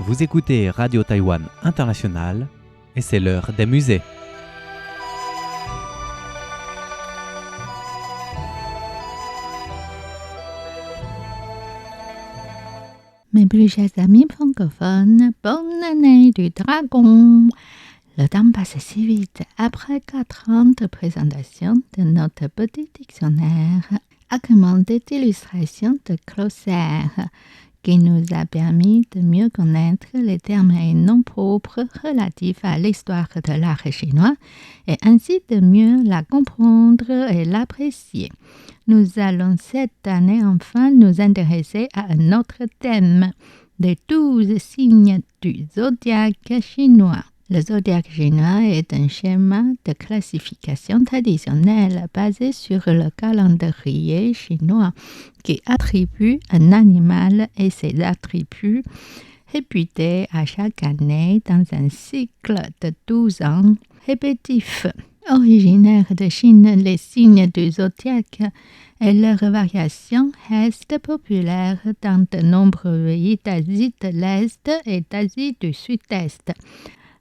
Vous écoutez Radio Taïwan International et c'est l'heure des musées. Mes plus chers amis francophones, bonne année du dragon! Le temps passe si vite. Après 4 ans de présentation de notre petit dictionnaire, agrémenté d'illustrations de glossaires, qui nous a permis de mieux connaître les termes et noms propres relatifs à l'histoire de l'art chinois et ainsi de mieux la comprendre et l'apprécier. Nous allons cette année enfin nous intéresser à un autre thème, les 12 signes du zodiaque chinois. Le zodiaque chinois est un schéma de classification traditionnelle basé sur le calendrier chinois qui attribue un animal et ses attributs réputés à chaque année dans un cycle de 12 ans répétitif. Originaires de Chine, les signes du zodiaque et leurs variations restent populaires dans de nombreux pays d'Asie de l'Est et d'Asie du Sud-Est.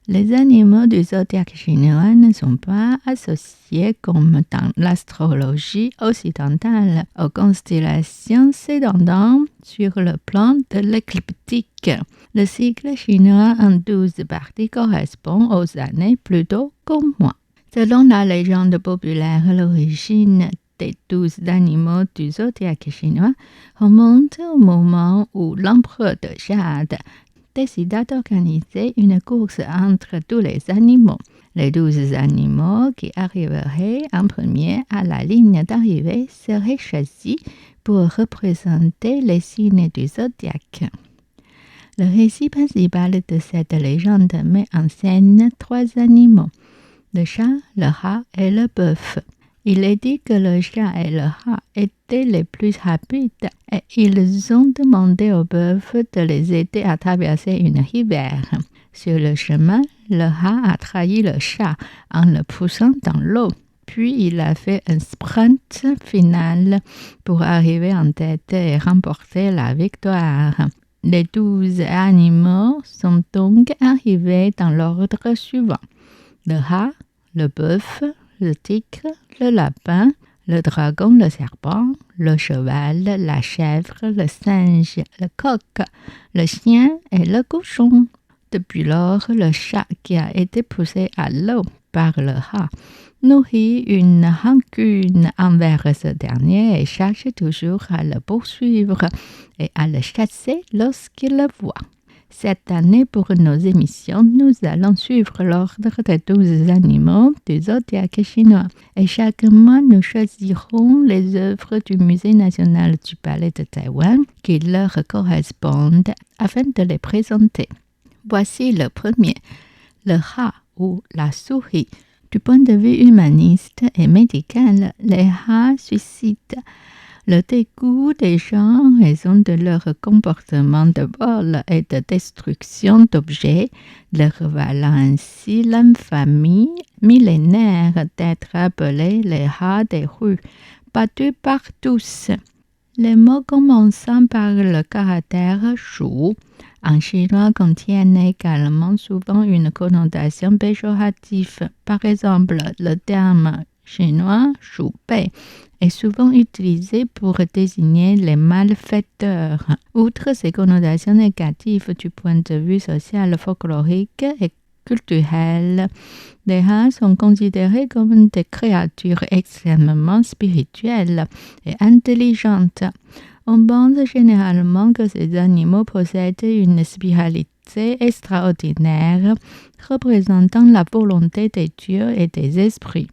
Les animaux du zodiaque chinois ne sont pas associés comme dans l'astrologie occidentale aux constellations s'étendant sur le plan de l'écliptique. Le cycle chinois en 12 parties correspond aux années plutôt qu'aux mois. Selon la légende populaire, l'origine des 12 animaux du zodiaque chinois remonte au moment où l'empereur de Jade décida d'organiser une course entre tous les animaux. Les 12 animaux qui arriveraient en premier à la ligne d'arrivée seraient choisis pour représenter les signes du zodiaque. Le récit principal de cette légende met en scène 3 animaux, le chat, le rat et le bœuf. Il est dit que le chat et le rat étaient les plus rapides et ils ont demandé au bœuf de les aider à traverser une rivière. Sur le chemin, le rat a trahi le chat en le poussant dans l'eau. Puis il a fait un sprint final pour arriver en tête et remporter la victoire. Les 12 animaux sont donc arrivés dans l'ordre suivant: le rat, le bœuf, le tigre, le lapin, le dragon, le serpent, le cheval, la chèvre, le singe, le coq, le chien et le cochon. Depuis lors, le chat qui a été poussé à l'eau par le rat nourrit une rancune envers ce dernier et cherche toujours à le poursuivre et à le chasser lorsqu'il le voit. Cette année, pour nos émissions, nous allons suivre l'ordre des 12 animaux du zodiaque chinois. Et chaque mois, nous choisirons les œuvres du Musée national du Palais de Taïwan qui leur correspondent afin de les présenter. Voici le premier, le rat ou la souris. Du point de vue humaniste et médical, les rats suscitent le dégoût des gens en raison de leur comportement de vol et de destruction d'objets, leur valant ainsi l'infamie millénaire d'être appelés les rats des rues, battus par tous. Les mots commençant par le caractère chou en chinois contiennent également souvent une connotation péjorative. Par exemple, le terme chinois chou-bei est souvent utilisé pour désigner les malfaiteurs. Outre ces connotations négatives du point de vue social, folklorique et culturel, les rats sont considérés comme des créatures extrêmement spirituelles et intelligentes. On pense généralement que ces animaux possèdent une spiritualité extraordinaire, représentant la volonté des dieux et des esprits.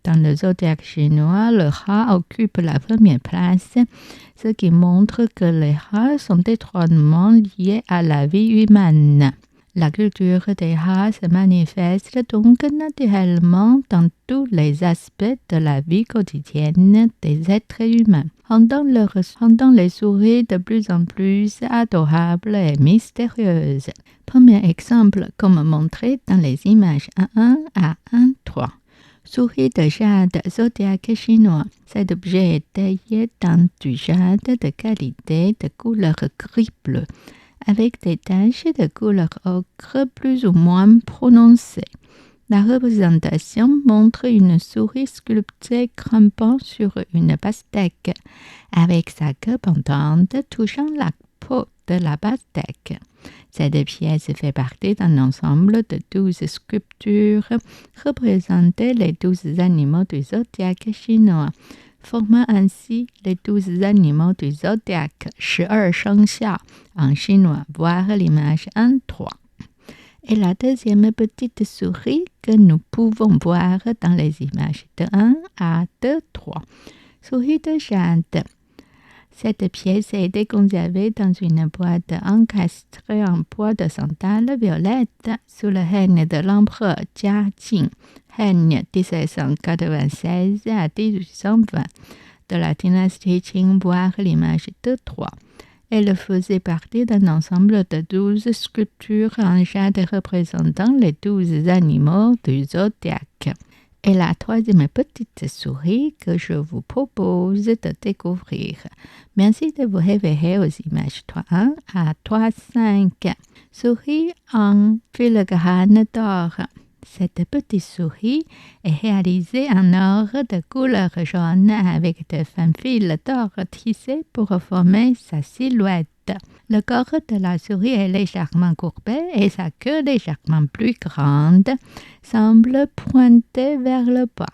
Dans le zodiaque chinois, le rat occupe la première place, ce qui montre que les rats sont étroitement liés à la vie humaine. La culture des rats se manifeste donc naturellement dans tous les aspects de la vie quotidienne des êtres humains, rendant les souris de plus en plus adorables et mystérieuses. Premier exemple, comme montré dans les images 1.1 à 1.3. Souris de jade, zodiaque chinois. Cet objet est taillé dans du jade de qualité de couleur gris-bleu. avec des taches de couleur ocre plus ou moins prononcées. La représentation montre une souris sculptée grimpant sur une pastèque, avec sa queue pendante touchant la peau de la pastèque. Cette pièce fait partie d'un ensemble de 12 sculptures représentant les 12 animaux du zodiaque chinois, formant ainsi les 12 animaux du zodiaque, 12 生肖 en chinois, voir l'image 1.3. Et la deuxième petite souris que nous pouvons voir dans les images de 1 à 2.3. Souris de jade. Cette pièce a été conservée dans une boîte encastrée en bois de santal violette sous le règne de l'empereur Jiaqing, règne 1796 à 1820 de la dynastie Qing, voir l'image 2.3. Elle faisait partie d'un ensemble de 12 sculptures en jade représentant les 12 animaux du zodiaque. Et la troisième petite souris que je vous propose de découvrir. Merci de vous référer aux images 3.1 à 3.5. Souris en filigrane d'or. Cette petite souris est réalisée en or de couleur jaune avec de fins fils d'or tissés pour former sa silhouette. Le corps de la souris est légèrement courbé et sa queue légèrement plus grande semble pointer vers le bas,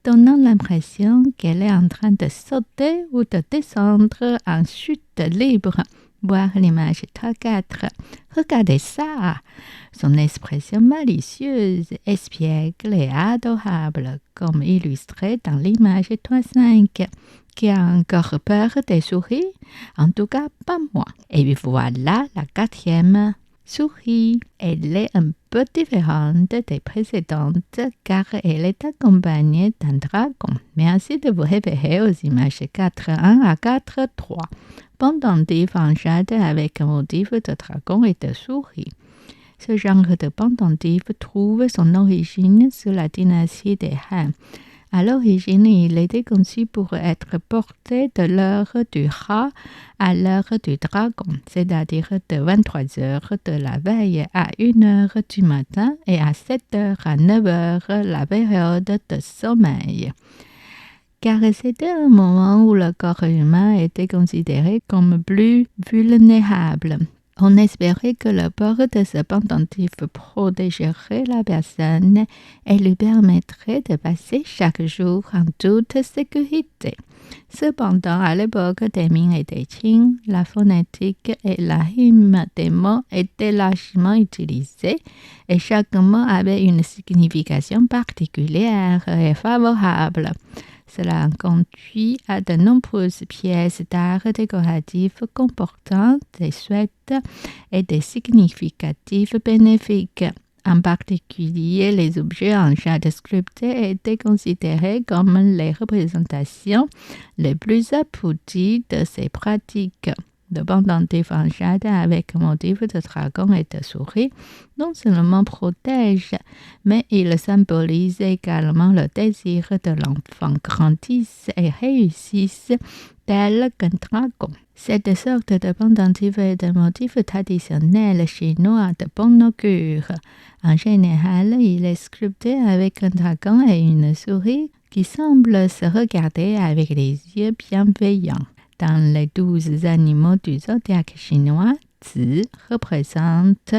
donnant l'impression qu'elle est en train de sauter ou de descendre en chute libre. Voir l'image 3.4. Regardez ça! Son expression malicieuse, espiègle et adorable, comme illustré dans l'image 3.5. Qui a encore peur des souris? En tout cas, pas moi. Et voilà la quatrième souris. Elle est un peu différente des précédentes car elle est accompagnée d'un dragon. Merci de vous référer aux images 4.1 à 4.3. Pendentif en jade avec un motif de dragon et de souris. Ce genre de pendentif trouve son origine sous la dynastie des Han. À l'origine, il était conçu pour être porté de l'heure du rat à l'heure du dragon, c'est-à-dire de 23 heures de la veille à 1 heure du matin et à 7 heures à 9 heures la période de sommeil. Car c'était un moment où le corps humain était considéré comme plus vulnérable. On espérait que le port de ce pendentif protégerait la personne et lui permettrait de passer chaque jour en toute sécurité. Cependant, à l'époque des Ming et des Qing, la phonétique et la rime des mots étaient largement utilisées et chaque mot avait une signification particulière et favorable. Cela conduit à de nombreuses pièces d'art décoratifs comportant des souhaits et des significatifs bénéfiques. En particulier, les objets en jade sculpté étaient considérés comme les représentations les plus abouties de ces pratiques. Le pendentif en jade avec un motif de dragon et de souris non seulement protège, mais il symbolise également le désir de l'enfant grandisse et réussisse tel qu'un dragon. Cette sorte de pendentif est un motif traditionnel chinois de bon augure. En général, il est sculpté avec un dragon et une souris qui semblent se regarder avec les yeux bienveillants. Dans les 12 animaux du zodiaque chinois, Zi représente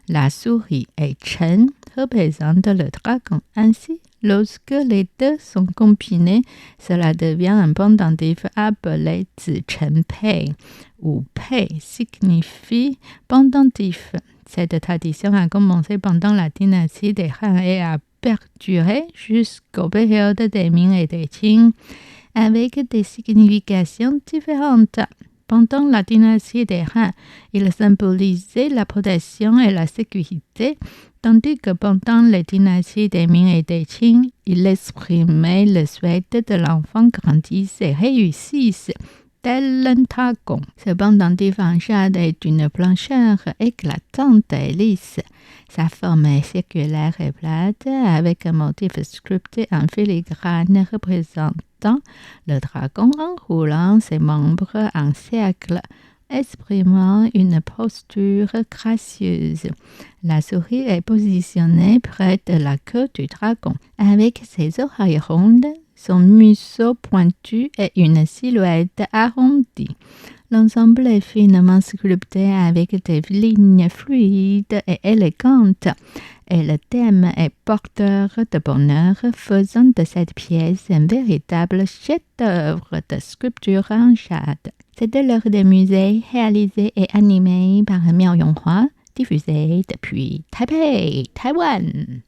la souris et Chen représente le dragon. Ainsi, lorsque les deux sont combinés, cela devient un pendentif appelé Zi Chen Pei, où Pei signifie pendentif. Cette tradition a commencé pendant la dynastie des Han et a perduré jusqu'aux périodes des Ming et des Qing, avec des significations différentes. Pendant la dynastie des Han, il symbolisait la protection et la sécurité, tandis que pendant les dynasties des Ming et des Qing, il exprimait le souhait de l'enfant grandisse et réussisse, tel un dragon. Ce pendentif en jade est d'une blancheur éclatante et lisse. Sa forme est circulaire et plate, avec un motif sculpté en filigrane représentant le dragon enroulant ses membres en cercle exprimant une posture gracieuse. La souris est positionnée près de la queue du dragon, avec ses oreilles rondes, son museau pointu et une silhouette arrondie. L'ensemble est finement sculpté avec des lignes fluides et élégantes, et le thème est porteur de bonheur, faisant de cette pièce un véritable chef-d'œuvre de sculpture en jade. C'est de l'œuvre des musées réalisé et animé par Miao Yonghua, diffusé depuis Taipei, Taïwan.